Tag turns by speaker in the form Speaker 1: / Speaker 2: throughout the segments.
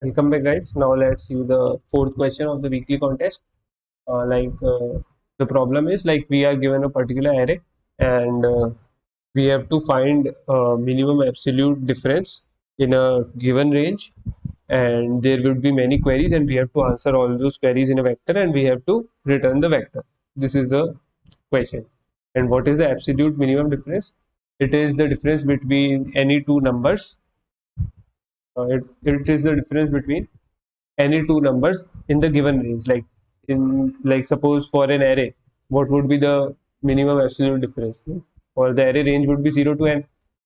Speaker 1: Welcome back, guys. Now let's see the fourth question of the weekly contest. The problem is like we are given a particular array and we have to find minimum absolute difference in a given range, and there would be many queries, and we have to answer all those queries in a vector, and we have to return the vector. This is the question. And what is the absolute minimum difference? It is the difference between any two numbers. It is the difference between any two numbers in the given range. Like suppose for an array, what would be the minimum absolute difference? Or the array range would be 0 to n.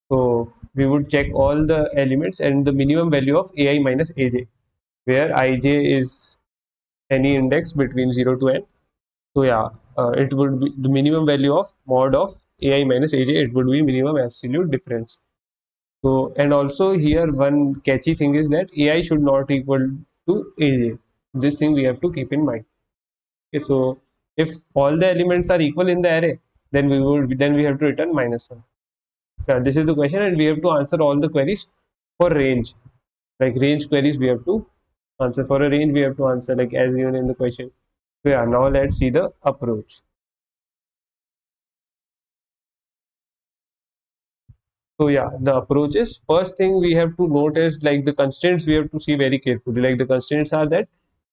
Speaker 1: So we would check all the elements and the minimum value of ai minus aj, where ij is any index between 0 to n. So yeah, it would be the minimum value of mod of ai minus aj. It would be minimum absolute difference. So, and also here one catchy thing is that AI should not equal to AJ. This thing we have to keep in mind. Okay, so if all the elements are equal in the array, then we have to return -1. So this is the question, and we have to answer all the queries for range. Like range queries, we have to answer for a range. We have to answer like as given in the question. So yeah, now let's see the approach. So yeah, the approach is first thing we have to note is like the constraints we have to see very carefully. Like the constraints are that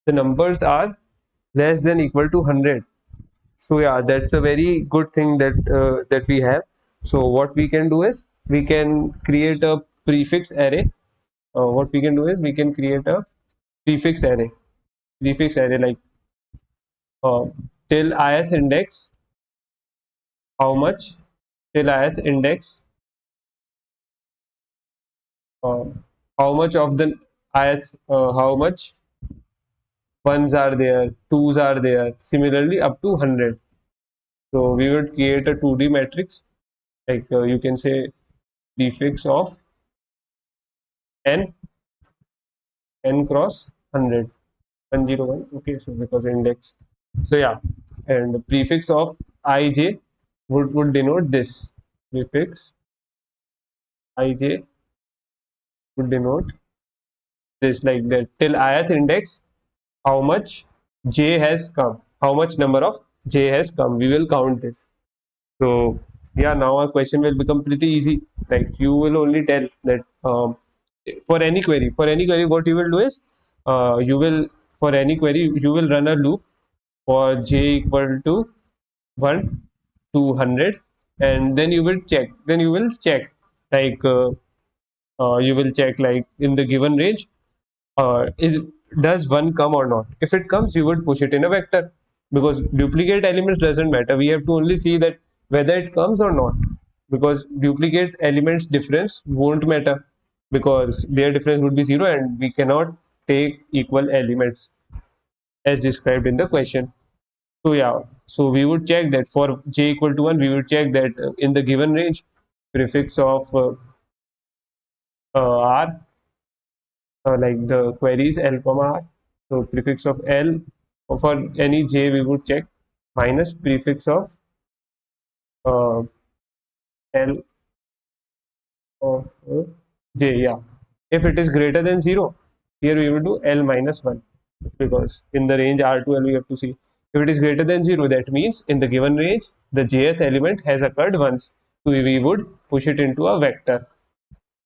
Speaker 1: the numbers are less than equal to 100. So yeah, that's a very good thing that we have. So what we can do is we can create a prefix array. What we can do is we can create a prefix array. Prefix array like uh, till ith index how much, till ith index uh, how much of the ith how much ones are there, twos are there. Similarly, up to 100. So we would create a 2D matrix, like you can say prefix of n, n cross 100, 101. Okay, so because index. So yeah, and the prefix of ij would denote this. Prefix ij would denote this, like that till ith index how much j has come, how much number of j has come. We will count this. So yeah, now our question will become pretty easy. Like you will only tell that for any query, what you will do is you will for any query you will run a loop for j equal to 1 to 100, and then you will check. Then you will check like you will check like in the given range is does one come or not. If it comes, you would push it in a vector, because duplicate elements doesn't matter. We have to only see that whether it comes or not, because duplicate elements difference won't matter, because their difference would be 0, and we cannot take equal elements as described in the question. So yeah, so we would check that for j equal to 1, we would check that in the given range prefix of r, like the queries L comma R. So prefix of L for any J we would check minus prefix of uh, L of J. Yeah, if it is greater than 0, here we will do L minus 1, because in the range R to L we have to see. If it is greater than 0, that means in the given range the jth element has occurred once. So we would push it into a vector.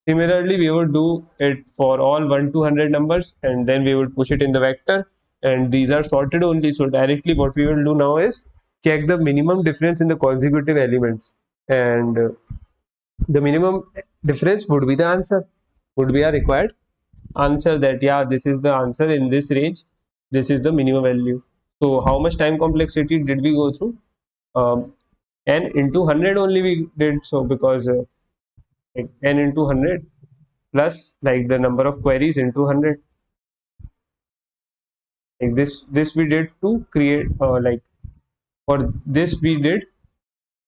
Speaker 1: Similarly, we would do it for all 1 to 100 numbers, and then we would push it in the vector, and these are sorted only. So directly what we will do now is check the minimum difference in the consecutive elements, and the minimum difference would be the answer, would be a required answer, that yeah, this is the answer in this range, this is the minimum value. So how much time complexity did we go through? N into 100 only we did, so because like n into 100 plus like the number of queries into 100, like this we did to create like for this we did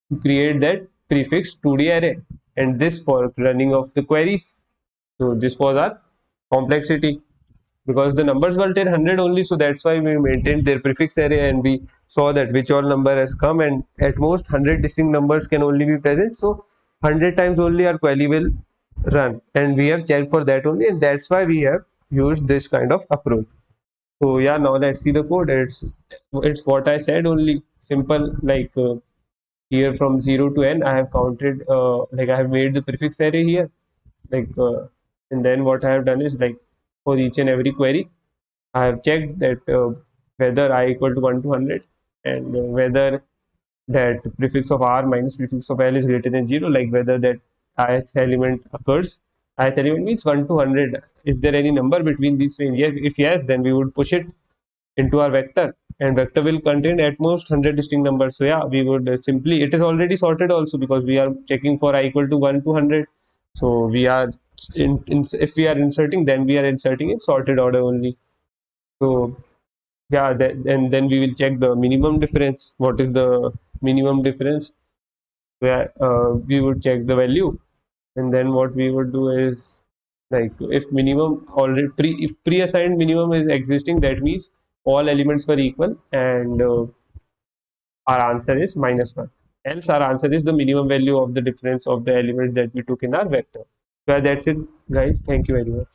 Speaker 1: to create that prefix 2D array, and this for running of the queries. So this was our complexity, because the numbers were 100 only, so that's why we maintained their prefix array, and we saw that which all number has come, and at most 100 distinct numbers can only be present. So 100 times only our query will run, and we have checked for that only, and that's why we have use this kind of approach. So yeah, now let's see the code. It's what I said, only simple, like here from 0 to n I have counted, like I have made the prefix array here, like and then what I have done is, like, for each and every query I have checked that whether I equal to 1 to 100, and whether that prefix of r minus prefix of l is greater than 0, like whether that ith element occurs. Ith element means 1 to 100. Is there any number between these range? Yes, if yes, then we would push it into our vector, and vector will contain at most 100 distinct numbers. So yeah, we would simply, it is already sorted also, because we are checking for I equal to 1 to 100. So we are if we are inserting, then we are inserting in sorted order only. So yeah, and then we will check the minimum difference. What is the minimum difference? Where we would check the value, and then what we would do is, like, if minimum already if pre-assigned minimum is existing, that means all elements were equal, and our answer is -1. Else our answer is the minimum value of the difference of the elements that we took in our vector. So that's it, guys. Thank you very much.